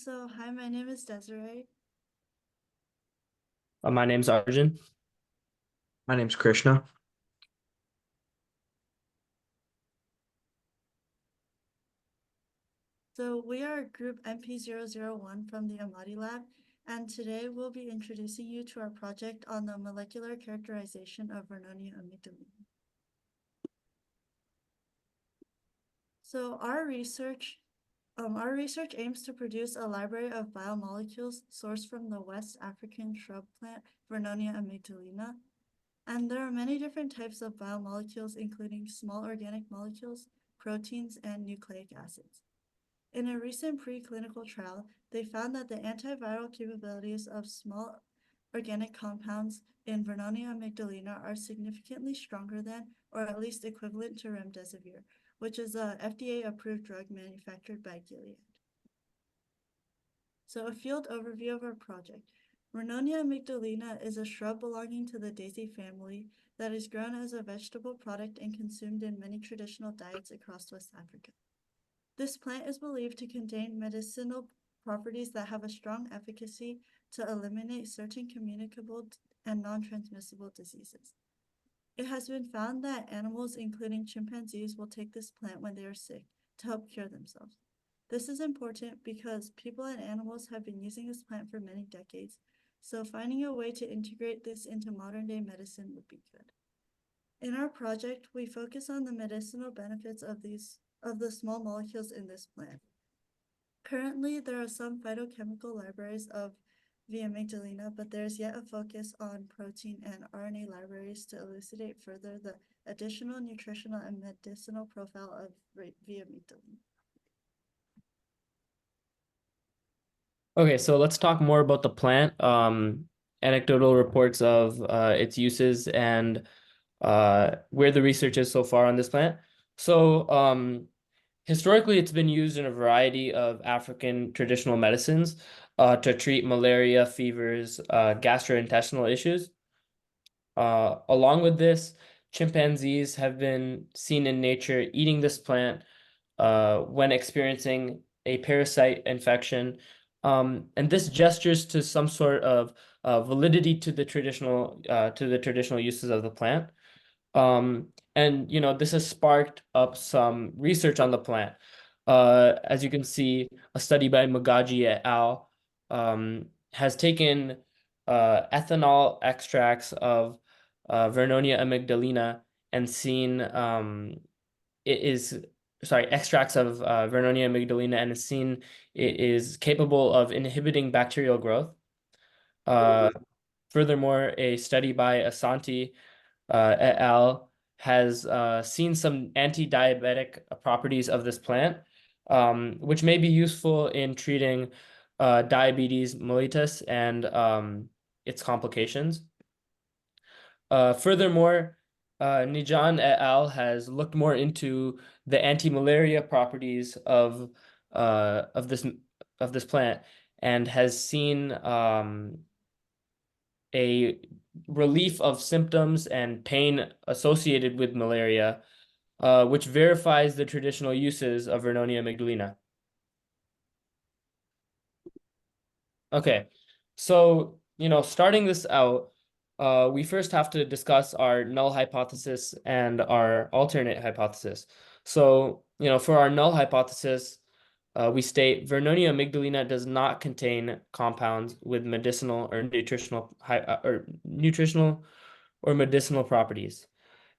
Hi, my name is Desiree. My name's Arjun. My name's Krishna. So we are group MP001 from the Amati Lab, and today we'll be introducing you to our project on the molecular characterization of Vernonia amygdalina. So our research aims to produce a library of biomolecules sourced from the West African shrub plant Vernonia amygdalina. And there are many different types of biomolecules, including small organic molecules, proteins, and nucleic acids. In a recent preclinical trial, they found that the antiviral capabilities of small organic compounds in Vernonia amygdalina are significantly stronger than, or at least equivalent to remdesivir, which is a FDA-approved drug manufactured by Gilead. So a field overview of our project. Vernonia amygdalina is a shrub belonging to the daisy family that is grown as a vegetable product and consumed in many traditional diets across West Africa. This plant is believed to contain medicinal properties that have a strong efficacy to eliminate certain communicable and non-transmissible diseases. It has been found that animals, including chimpanzees, will take this plant when they are sick to help cure themselves. This is important because people and animals have been using this plant for many decades, so finding a way to integrate this into modern-day medicine would be good. In our project, we focus on the medicinal benefits of the small molecules in this plant. Currently, there are some phytochemical libraries of the amygdalina, but there is yet a focus on protein and RNA libraries to elucidate further the additional nutritional and medicinal profile of the amygdalina. Okay, so let's talk more about the plant, anecdotal reports of its uses and where the research is so far on this plant. So historically, it's been used in a variety of African traditional medicines to treat malaria, fevers, gastrointestinal issues. Along with this, chimpanzees have been seen in nature eating this plant when experiencing a parasite infection. And this gestures to some sort of validity to the traditional uses of the plant. And this has sparked up some research on the plant. As you can see, a study by Magaji et al. Has taken ethanol extracts of Vernonia amygdalina and seen extracts of Vernonia amygdalina and has seen it is capable of inhibiting bacterial growth. Furthermore, a study by Asante et al. Has seen some anti-diabetic properties of this plant, which may be useful in treating diabetes mellitus and its complications. Furthermore, Nijan et al. Has looked more into the anti-malaria properties of this plant and has seen a relief of symptoms and pain associated with malaria, which verifies the traditional uses of Vernonia amygdalina. Okay, so starting this out, we first have to discuss our null hypothesis and our alternate hypothesis. So, for our null hypothesis, we state Vernonia amygdalina does not contain compounds with medicinal or nutritional or medicinal properties.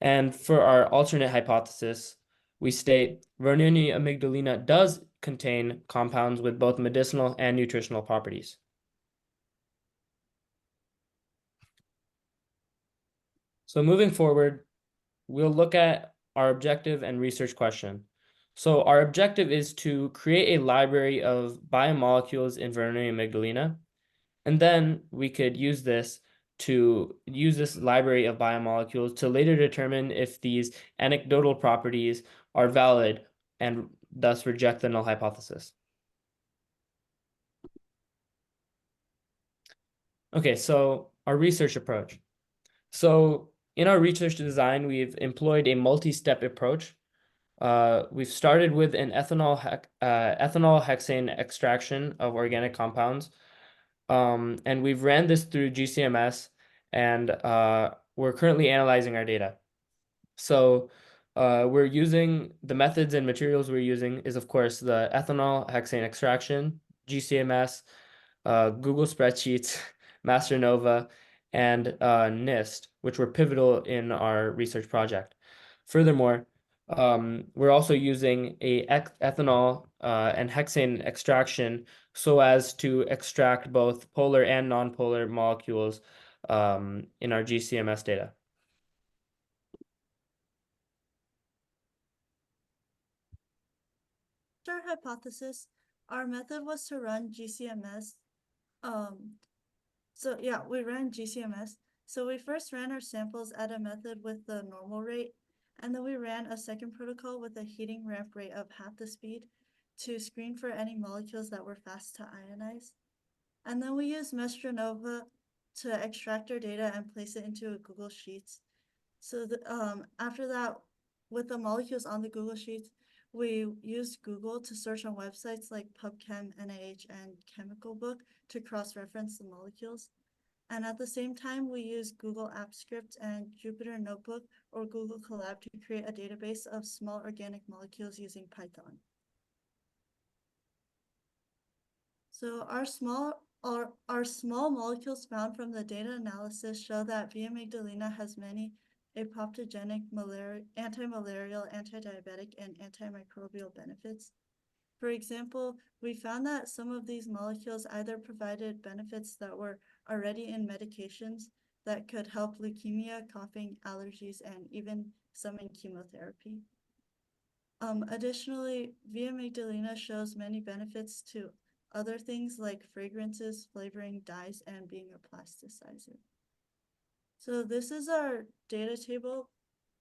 And for our alternate hypothesis, we state Vernonia amygdalina does contain compounds with both medicinal and nutritional properties. So moving forward, we'll look at our objective and research question. So our objective is to create a library of biomolecules in Vernonia amygdalina, and then we could use this library of biomolecules to later determine if these anecdotal properties are valid and thus reject the null hypothesis. Okay, so our research approach. So in our research design, we've employed a multi-step approach. We've started with an ethanol hexane extraction of organic compounds. And we've ran this through GCMS, and we're currently analyzing our data. So we're using the methods and materials we're using is, of course, the ethanol hexane extraction, GCMS, Google Spreadsheets, MasterNova, and NIST, which were pivotal in our research project. Furthermore, we're also using a ethanol and hexane extraction so as to extract both polar and nonpolar molecules in our GCMS data. Our hypothesis, our method was to run GCMS. We ran GCMS. So we first ran our samples at a method with the normal rate, and then we ran a second protocol with a heating ramp rate of half the speed to screen for any molecules that were fast to ionize. And then we used MasterNova to extract our data and place it into a Google Sheets. So after that, with the molecules on the Google Sheets, we used Google to search on websites like PubChem, NIH, and Chemical Book to cross-reference the molecules. And at the same time, we used Google Apps Script and Jupyter Notebook or Google Colab to create a database of small organic molecules using Python. So our small molecules found from the data analysis show that Amygdalina has many apoptogenic, anti-malarial, anti-diabetic, and antimicrobial benefits. For example, we found that some of these molecules either provided benefits that were already in medications that could help leukemia, coughing, allergies, and even some in chemotherapy. Additionally, Amygdalina shows many benefits to other things like fragrances, flavoring, dyes, and being a plasticizer. So this is our data table,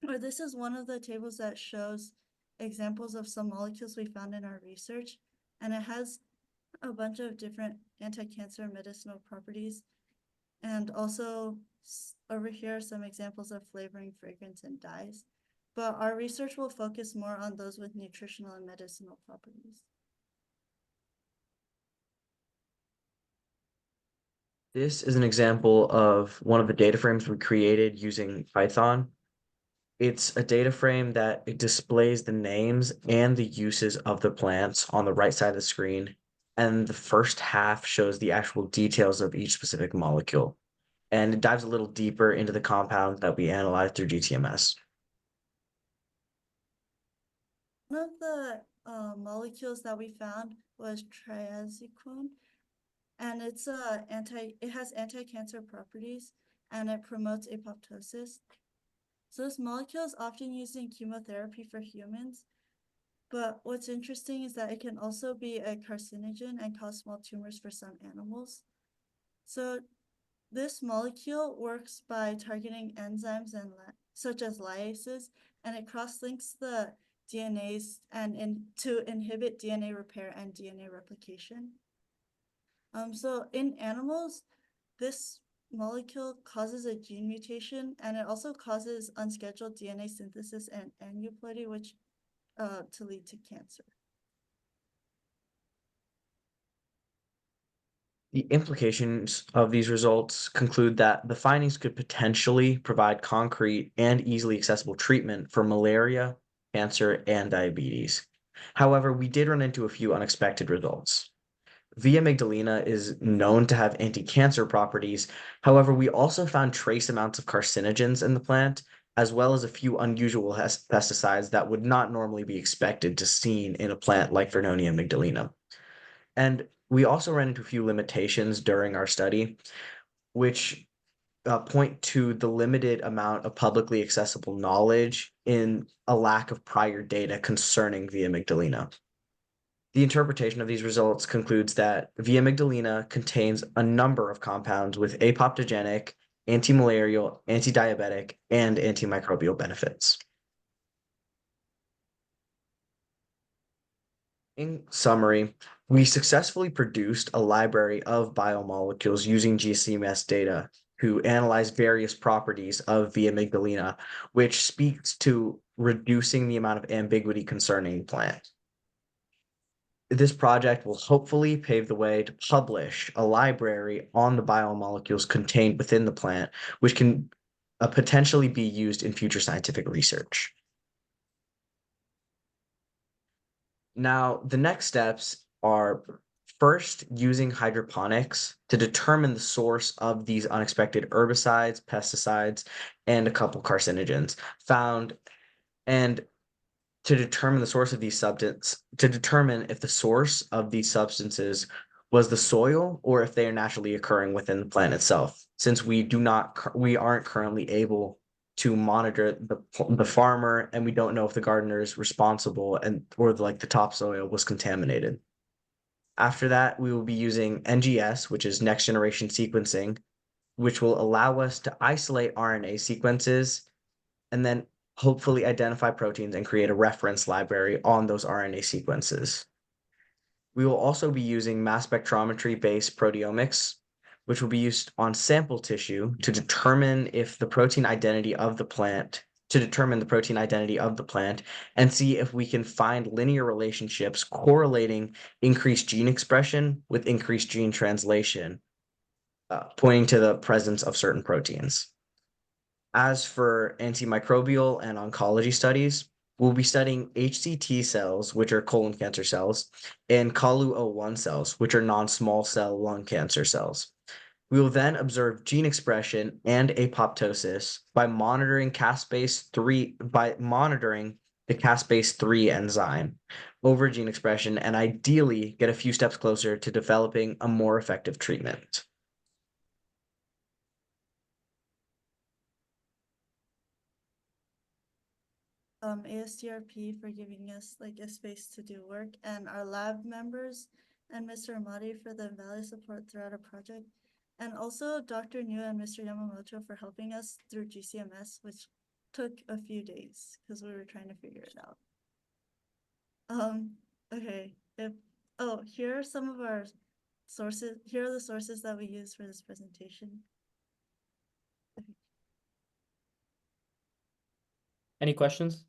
or this is one of the tables that shows examples of some molecules we found in our research, and it has a bunch of different anti-cancer medicinal properties. And also over here are some examples of flavoring, fragrance, and dyes. But our research will focus more on those with nutritional and medicinal properties. This is an example of one of the data frames we created using Python. It's a data frame that it displays the names and the uses of the plants on the right side of the screen, and the first half shows the actual details of each specific molecule. And it dives a little deeper into the compound that we analyzed through GCMS. One of the molecules that we found was Triazone, and it has anti-cancer properties, and it promotes apoptosis. So this molecule is often used in chemotherapy for humans, but what's interesting is that it can also be a carcinogen and cause small tumors for some animals. So this molecule works by targeting enzymes such as lyases, and it cross-links the DNAs to inhibit DNA repair and DNA replication. So in animals, this molecule causes a gene mutation, and it also causes unscheduled DNA synthesis and aneuploidy, which to lead to cancer. The implications of these results conclude that the findings could potentially provide concrete and easily accessible treatment for malaria, cancer, and diabetes. However, we did run into a few unexpected results. Amygdalina is known to have anti-cancer properties. However, we also found trace amounts of carcinogens in the plant, as well as a few unusual pesticides that would not normally be expected to seen in a plant like Vernonia amygdalina. And we also ran into a few limitations during our study, which point to the limited amount of publicly accessible knowledge in a lack of prior data concerning amygdalina. The interpretation of these results concludes that amygdalina contains a number of compounds with apoptogenic, antimalarial, anti-diabetic, and antimicrobial benefits. In summary, we successfully produced a library of biomolecules using GCMS data to analyze various properties of amygdalina, which speaks to reducing the amount of ambiguity concerning the plant. This project will hopefully pave the way to publish a library on the biomolecules contained within the plant, which can potentially be used in future scientific research. Now, the next steps are first using hydroponics to determine the source of these unexpected herbicides, pesticides, and a couple carcinogens found, and to determine the source of these substances, to determine if the source of these substances was the soil or if they are naturally occurring within the plant itself, since we aren't currently able to monitor the farmer, and we don't know if the gardener is responsible or like the topsoil was contaminated. After that, we will be using NGS, which is next generation sequencing, which will allow us to isolate RNA sequences and then hopefully identify proteins and create a reference library on those RNA sequences. We will also be using mass spectrometry-based proteomics, which will be used on sample tissue to determine the protein identity of the plant, and see if we can find linear relationships correlating increased gene expression with increased gene translation, pointing to the presence of certain proteins. As for antimicrobial and oncology studies, we'll be studying HCT cells, which are colon cancer cells, and CALU-01 cells, which are non-small cell lung cancer cells. We will then observe gene expression and apoptosis by monitoring the caspase-3 enzyme over gene expression, and ideally get a few steps closer to developing a more effective treatment. ASDRP for giving us like a space to do work, and our lab members and Mr. Amadi for the invaluable support throughout our project, and also Dr. New and Mr. Yamamoto for helping us through GCMS, which took a few days because we were trying to figure it out. Okay, here are some of our sources. Here are the sources that we use for this presentation. Any questions?